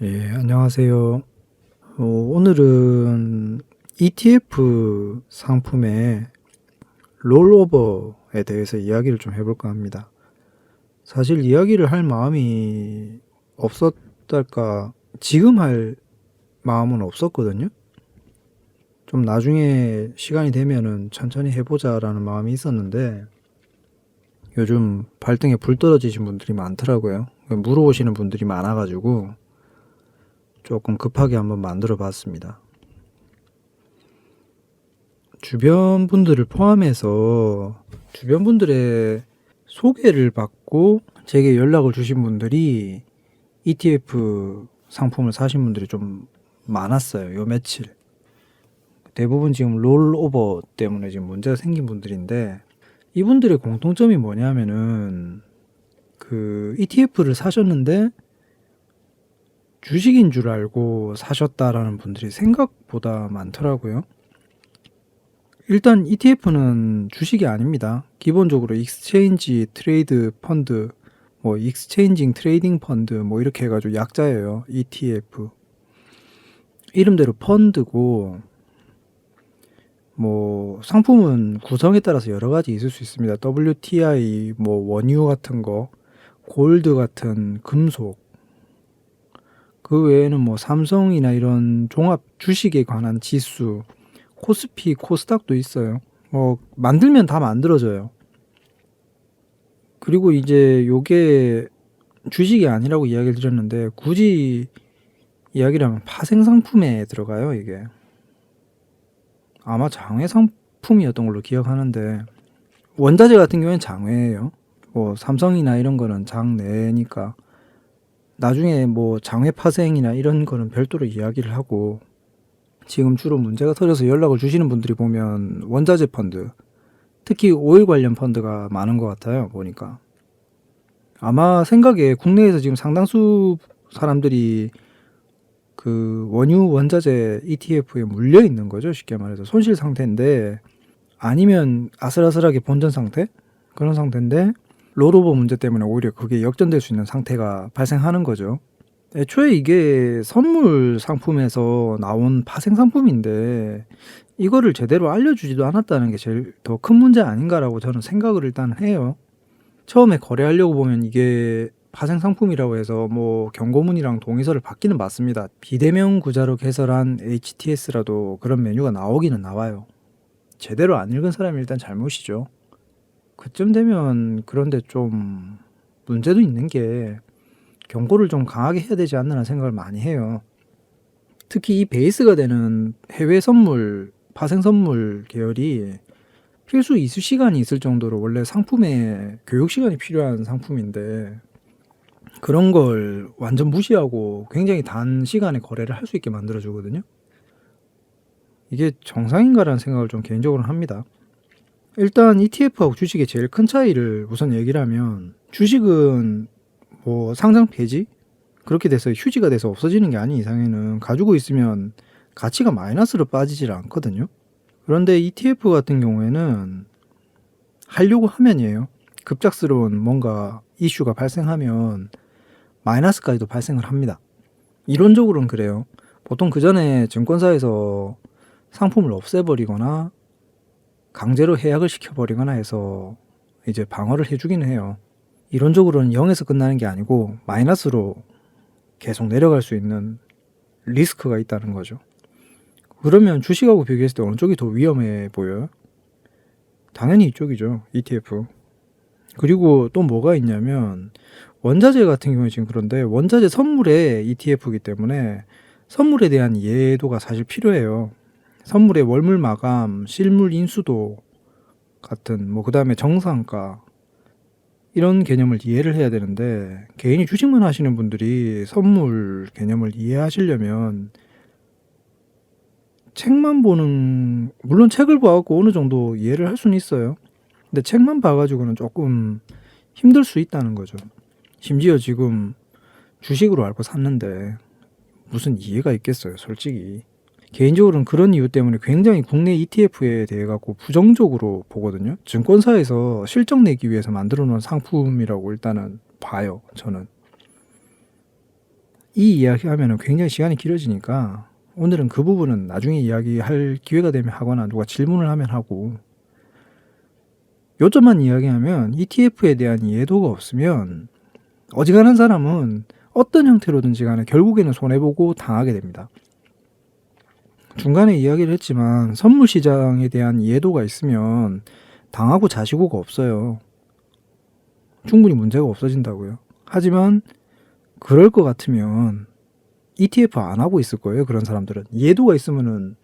예, 안녕하세요. 오늘은 ETF 상품의 롤오버에 대해서 이야기를 좀 해볼까 합니다. 사실 이야기를 할 마음이 없었달까, 지금 할 마음은 없었거든요. 좀 나중에 시간이 되면은 천천히 해보자라는 마음이 있었는데, 요즘 발등에 불 떨어지신 분들이 많더라고요. 물어보시는 분들이 많아가지고, 조금 급하게 한번 만들어 봤습니다. 주변 분들을 포함해서 주변 분들의 소개를 받고 제게 연락을 주신 분들이 ETF 상품을 사신 분들이 좀 많았어요. 요 며칠. 대부분 지금 롤오버 때문에 지금 문제가 생긴 분들인데, 이분들의 공통점이 뭐냐면은 그 ETF를 사셨는데 주식인 줄 알고 사셨다라는 분들이 생각보다 많더라고요. 일단 ETF는 주식이 아닙니다. 기본적으로 익스체인지 트레이드 펀드, 뭐 익스체인징 트레이딩 펀드 뭐 이렇게 해가지고 약자예요. ETF. 이름대로 펀드고, 뭐 상품은 구성에 따라서 여러 가지 있을 수 있습니다. WTI, 뭐 원유 같은 거, 골드 같은 금속, 그 외에는 뭐 삼성이나 이런 종합 주식에 관한 지수, 코스피, 코스닥도 있어요. 뭐 만들면 다 만들어져요. 그리고 이제 요게 주식이 아니라고 이야기를 드렸는데, 굳이 이야기를 하면 파생 상품에 들어가요. 이게 아마 장외 상품이었던 걸로 기억하는데, 원자재 같은 경우에는 장외예요. 뭐 삼성이나 이런 거는 장내니까 나중에 뭐 장외 파생이나 이런 거는 별도로 이야기를 하고, 지금 주로 문제가 터져서 연락을 주시는 분들이 보면 원자재 펀드, 특히 오일 관련 펀드가 많은 것 같아요. 보니까 아마 생각에 국내에서 지금 상당수 사람들이 그 원유 원자재 ETF에 물려 있는 거죠. 쉽게 말해서 손실 상태인데, 아니면 아슬아슬하게 본전 상태, 그런 상태인데 롤오버 문제 때문에 오히려 그게 역전될 수 있는 상태가 발생하는 거죠. 애초에 이게 선물 상품에서 나온 파생 상품인데 이거를 제대로 알려주지도 않았다는 게 제일 더 큰 문제 아닌가라고 저는 생각을 일단 해요. 처음에 거래하려고 보면 이게 파생 상품이라고 해서 뭐 경고문이랑 동의서를 받기는 받습니다. 비대면 구자로 개설한 HTS라도 그런 메뉴가 나오기는 나와요. 제대로 안 읽은 사람이 일단 잘못이죠. 그쯤 되면 그런데 좀 문제도 있는 게, 경고를 좀 강하게 해야 되지 않나 생각을 많이 해요. 특히 이 베이스가 되는 해외 선물, 파생 선물 계열이 필수 이수 시간이 있을 정도로 원래 상품에 교육 시간이 필요한 상품인데, 그런 걸 완전 무시하고 굉장히 단 시간에 거래를 할 수 있게 만들어주거든요. 이게 정상인가라는 생각을 좀 개인적으로 합니다. 일단 ETF하고 주식의 제일 큰 차이를 우선 얘기를 하면, 주식은 뭐 상장 폐지? 그렇게 돼서 휴지가 돼서 없어지는 게 아닌 이상에는 가지고 있으면 가치가 마이너스로 빠지질 않거든요. 그런데 ETF 같은 경우에는 하려고 하면이에요. 급작스러운 뭔가 이슈가 발생하면 마이너스까지도 발생을 합니다. 이론적으로는 그래요. 보통 그 전에 증권사에서 상품을 없애버리거나 강제로 해약을 시켜버리거나 해서 이제 방어를 해주기는 해요. 이론적으로는 0에서 끝나는 게 아니고 마이너스로 계속 내려갈 수 있는 리스크가 있다는 거죠. 그러면 주식하고 비교했을 때 어느 쪽이 더 위험해 보여요? 당연히 이쪽이죠. ETF. 그리고 또 뭐가 있냐면, 원자재 같은 경우에 지금 그런데 원자재 선물의 ETF이기 때문에 선물에 대한 이해도가 사실 필요해요. 선물의 월물 마감, 실물 인수도 같은, 뭐 그 다음에 정상가, 이런 개념을 이해를 해야 되는데, 개인이 주식만 하시는 분들이 선물 개념을 이해하시려면 책만 보는, 물론 책을 봐갖고 어느 정도 이해를 할 수는 있어요. 근데 책만 봐가지고는 조금 힘들 수 있다는 거죠. 심지어 지금 주식으로 알고 샀는데 무슨 이해가 있겠어요, 솔직히. 개인적으로는 그런 이유 때문에 굉장히 국내 ETF에 대해 갖고 부정적으로 보거든요. 증권사에서 실적 내기 위해서 만들어 놓은 상품이라고 일단은 봐요, 저는. 이 이야기하면 굉장히 시간이 길어지니까 오늘은 그 부분은 나중에 이야기할 기회가 되면 하거나 누가 질문을 하면 하고, 요점만 이야기하면 ETF에 대한 이해도가 없으면 어지간한 사람은 어떤 형태로든지 간에 결국에는 손해보고 당하게 됩니다. 중간에 이야기를 했지만 선물 시장에 대한 이해도가 있으면 당하고 자시고가 없어요. 충분히 문제가 없어진다고요. 하지만 그럴 것 같으면 ETF 안 하고 있을 거예요. 그런 사람들은 이해도가 있으면은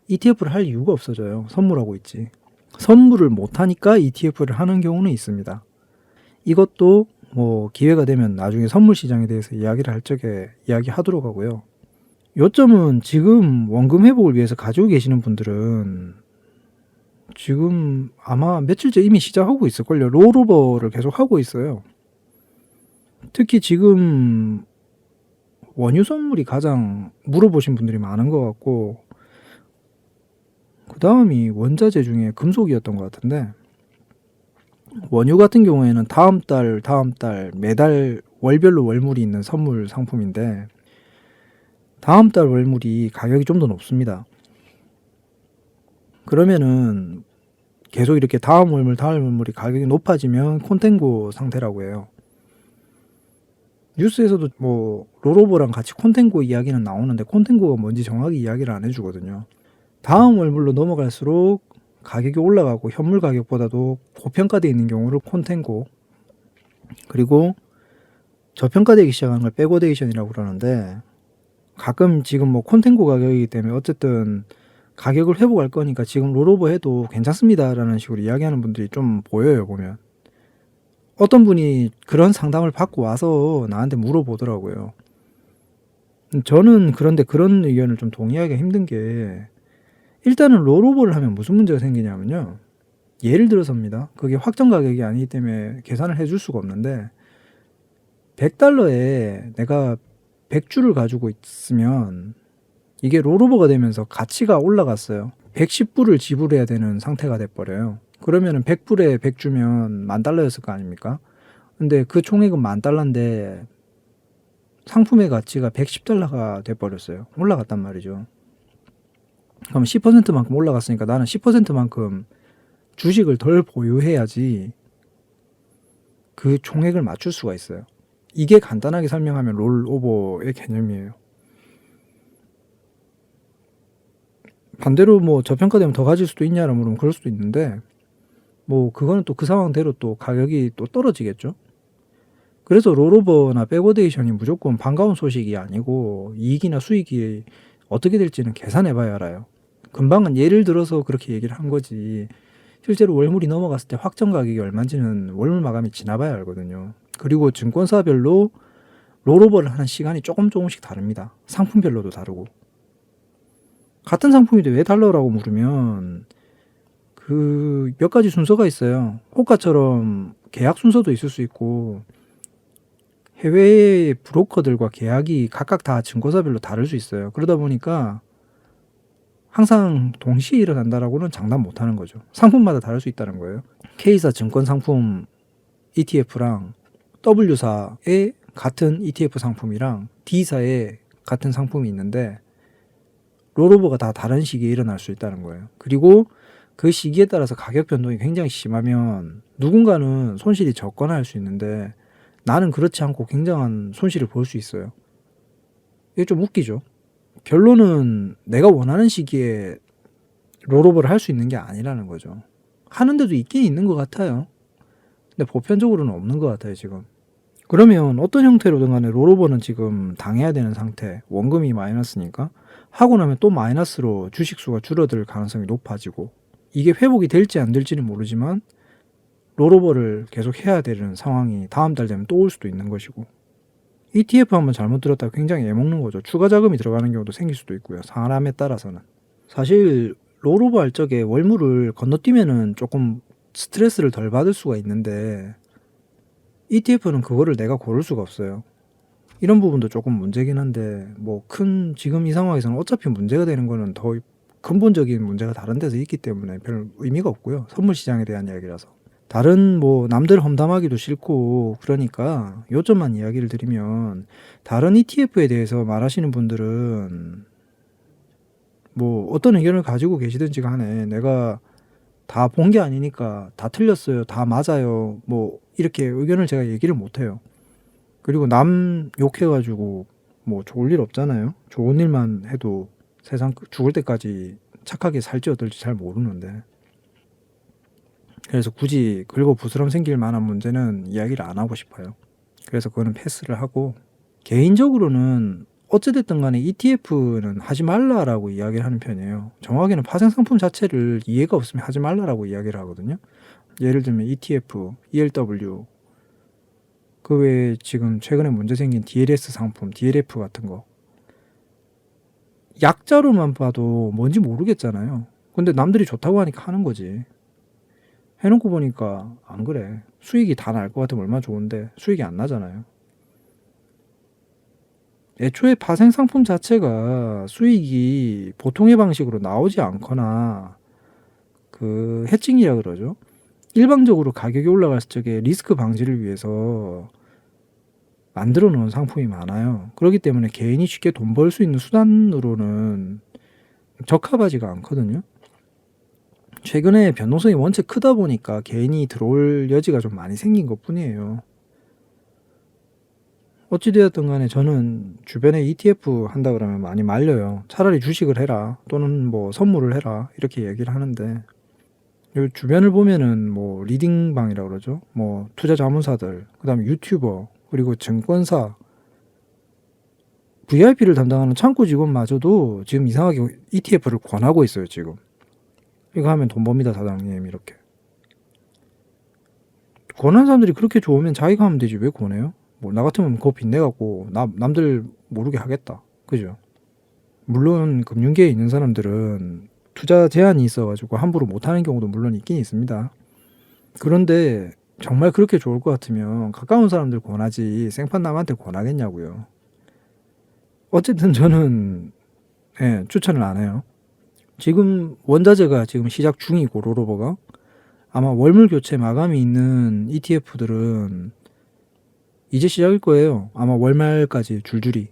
ETF를 할 이유가 없어져요. 선물하고 있지. 선물을 못 하니까 ETF를 하는 경우는 있습니다. 이것도 뭐 기회가 되면 나중에 선물 시장에 대해서 이야기를 할 적에 이야기하도록 하고요. 요점은 지금 원금 회복을 위해서 가지고 계시는 분들은 지금 아마 며칠째 이미 시작하고 있을걸요. 롤오버를 계속 하고 있어요. 특히 지금 원유 선물이 가장 물어보신 분들이 많은 것 같고, 그 다음이 원자재 중에 금속이었던 것 같은데, 원유 같은 경우에는 다음 달 매달 월별로 월물이 있는 선물 상품인데, 다음 달 월물이 가격이 좀 더 높습니다. 그러면은 계속 이렇게 다음 월물이 가격이 높아지면 콘텐고 상태라고 해요. 뉴스에서도 뭐 롤오버랑 같이 콘텐고 이야기는 나오는데 콘텐고가 뭔지 정확히 이야기를 안 해주거든요. 다음 월물로 넘어갈수록 가격이 올라가고 현물 가격보다도 고평가되어 있는 경우를 콘텐고, 그리고 저평가되기 시작하는 걸 백오데이션이라고 그러는데, 가끔 지금 뭐 콘텐고 가격이기 때문에 어쨌든 가격을 회복할 거니까 지금 롤오버 해도 괜찮습니다라는 식으로 이야기하는 분들이 좀 보여요. 보면 어떤 분이 그런 상담을 받고 와서 나한테 물어보더라고요. 저는 그런데 그런 의견을 좀 동의하기가 힘든 게, 일단은 롤오버를 하면 무슨 문제가 생기냐면요, 예를 들어서입니다. 그게 확정 가격이 아니기 때문에 계산을 해줄 수가 없는데, $100에 내가 100주를 가지고 있으면 이게 롤오버가 되면서 가치가 올라갔어요. 110불을 지불해야 되는 상태가 돼버려요. 그러면은 100불에 100주면 $10,000였을 거 아닙니까? 근데 그 총액은 $10,000인데 상품의 가치가 $110가 돼버렸어요. 올라갔단 말이죠. 그럼 10%만큼 올라갔으니까 나는 10%만큼 주식을 덜 보유해야지 그 총액을 맞출 수가 있어요. 이게 간단하게 설명하면 롤오버의 개념이에요. 반대로 뭐 저평가되면 더 가질 수도 있냐라고 물으면 그럴 수도 있는데, 뭐 그거는 또 그 상황대로 또 가격이 또 떨어지겠죠. 그래서 롤오버나 백오데이션이 무조건 반가운 소식이 아니고 이익이나 수익이 어떻게 될지는 계산해봐야 알아요. 금방은 예를 들어서 그렇게 얘기를 한 거지, 실제로 월물이 넘어갔을 때 확정 가격이 얼마인지는 월물 마감이 지나봐야 알거든요. 그리고 증권사별로 롤오버를 하는 시간이 조금씩 다릅니다. 상품별로도 다르고. 같은 상품인데 왜 달라라고 물으면 그 몇 가지 순서가 있어요. 호가처럼 계약 순서도 있을 수 있고, 해외의 브로커들과 계약이 각각 다 증권사별로 다를 수 있어요. 그러다 보니까 항상 동시에 일어난다라고는 장담 못하는 거죠. 상품마다 다를 수 있다는 거예요. K사 증권 상품 ETF랑 W사의 같은 ETF 상품이랑 D사의 같은 상품이 있는데 롤오버가 다 다른 시기에 일어날 수 있다는 거예요. 그리고 그 시기에 따라서 가격 변동이 굉장히 심하면 누군가는 손실이 적거나 할 수 있는데 나는 그렇지 않고 굉장한 손실을 볼 수 있어요. 이게 좀 웃기죠. 결론은 내가 원하는 시기에 롤오버를 할 수 있는 게 아니라는 거죠. 하는 데도 있긴 있는 것 같아요. 근데 보편적으로는 없는 것 같아요, 지금. 그러면 어떤 형태로든 간에 롤오버는 지금 당해야 되는 상태, 원금이 마이너스니까 하고 나면 또 마이너스로 주식수가 줄어들 가능성이 높아지고, 이게 회복이 될지 안 될지는 모르지만 롤오버를 계속 해야 되는 상황이 다음 달 되면 또 올 수도 있는 것이고, ETF 한번 잘못 들었다가 굉장히 애먹는 거죠. 추가 자금이 들어가는 경우도 생길 수도 있고요. 사람에 따라서는. 사실 롤오버 할 적에 월물을 건너뛰면은 조금 스트레스를 덜 받을 수가 있는데 ETF는 그거를 내가 고를 수가 없어요. 이런 부분도 조금 문제긴 한데, 뭐 지금 이 상황에서는 어차피 문제가 되는 거는 더 근본적인 문제가 다른 데서 있기 때문에 별 의미가 없고요. 선물 시장에 대한 이야기라서. 다른 뭐 남들 험담하기도 싫고 그러니까 요점만 이야기를 드리면, 다른 ETF에 대해서 말하시는 분들은 뭐 어떤 의견을 가지고 계시든지 간에 내가 다 본 게 아니니까 다 틀렸어요, 다 맞아요, 뭐 이렇게 의견을 제가 얘기를 못 해요. 그리고 남 욕해가지고 뭐 좋을 일 없잖아요. 좋은 일만 해도 세상 죽을 때까지 착하게 살지 어떨지 잘 모르는데, 그래서 굳이 긁어 부스럼 생길 만한 문제는 이야기를 안 하고 싶어요. 그래서 그거는 패스를 하고, 개인적으로는 어찌됐든 간에 ETF는 하지 말라라고 이야기를 하는 편이에요. 정확히는 파생 상품 자체를 이해가 없으면 하지 말라라고 이야기를 하거든요. 예를 들면 ETF, ELW, 그 외에 지금 최근에 문제 생긴 DLS 상품, DLF 같은 거, 약자로만 봐도 뭔지 모르겠잖아요. 근데 남들이 좋다고 하니까 하는 거지. 해놓고 보니까 안 그래. 수익이 다 날 것 같으면 얼마나 좋은데 수익이 안 나잖아요. 애초에 파생 상품 자체가 수익이 보통의 방식으로 나오지 않거나, 그 해칭이라 그러죠. 일방적으로 가격이 올라갔을 적에 리스크 방지를 위해서 만들어 놓은 상품이 많아요. 그렇기 때문에 개인이 쉽게 돈 벌 수 있는 수단으로는 적합하지가 않거든요. 최근에 변동성이 원체 크다 보니까 개인이 들어올 여지가 좀 많이 생긴 것 뿐이에요. 어찌되었든 간에 저는 주변에 ETF 한다 그러면 많이 말려요. 차라리 주식을 해라, 또는 뭐 선물을 해라, 이렇게 얘기를 하는데, 요 주변을 보면은 뭐 리딩방이라고 그러죠. 뭐 투자 자문사들, 그다음에 유튜버, 그리고 증권사, VIP를 담당하는 창구 직원마저도 지금 이상하게 ETF를 권하고 있어요, 지금. 이거 하면 돈 법니다, 사장님. 이렇게 권한 사람들이 그렇게 좋으면 자기가 하면 되지 왜 권해요? 뭐 나 같으면 그거 빚내갖고 남들 모르게 하겠다, 그죠? 물론 금융계에 있는 사람들은 투자 제한이 있어가지고 함부로 못하는 경우도 물론 있긴 있습니다. 그런데 정말 그렇게 좋을 것 같으면 가까운 사람들 권하지 생판 남한테 권하겠냐고요. 어쨌든 저는 추천을 안 해요. 지금 원자재가 지금 시작 중이고, 롤오버가 아마 월물 교체 마감이 있는 ETF들은 이제 시작일 거예요. 아마 월말까지 줄줄이.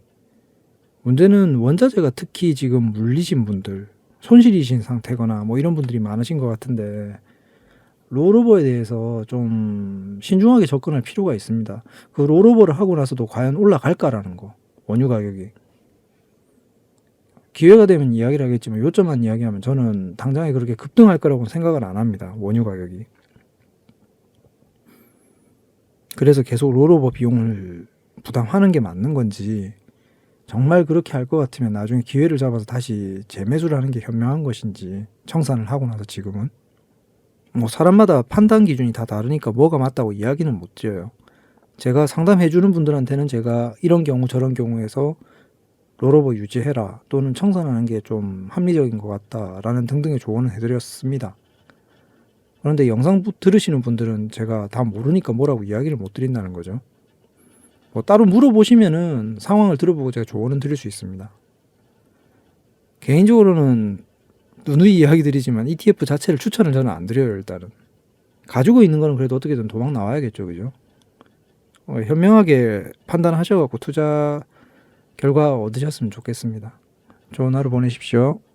문제는 원자재가 특히 지금 물리신 분들, 손실이신 상태거나 뭐 이런 분들이 많으신 것 같은데, 롤오버에 대해서 좀 신중하게 접근할 필요가 있습니다. 그 롤오버를 하고 나서도 과연 올라갈까라는 거, 원유 가격이. 기회가 되면 이야기를 하겠지만 요점만 이야기하면 저는 당장에 그렇게 급등할 거라고 생각을 안 합니다, 원유 가격이. 그래서 계속 롤오버 비용을 부담하는 게 맞는 건지, 정말 그렇게 할 것 같으면 나중에 기회를 잡아서 다시 재매수를 하는 게 현명한 것인지, 청산을 하고 나서 지금은. 뭐 사람마다 판단 기준이 다 다르니까 뭐가 맞다고 이야기는 못 드려요. 제가 상담해주는 분들한테는 제가 이런 경우 저런 경우에서 롤오버 유지해라, 또는 청산하는 게 좀 합리적인 것 같다라는 등등의 조언을 해드렸습니다. 그런데 영상 들으시는 분들은 제가 다 모르니까 뭐라고 이야기를 못 드린다는 거죠. 뭐 따로 물어보시면은 상황을 들어보고 제가 조언은 드릴 수 있습니다. 개인적으로는 누누이 이야기 드리지만 ETF 자체를 추천을 저는 안 드려요. 일단은 가지고 있는 거는 그래도 어떻게든 도망 나와야겠죠, 그죠? 현명하게 판단하셔갖고 투자 결과 얻으셨으면 좋겠습니다. 좋은 하루 보내십시오.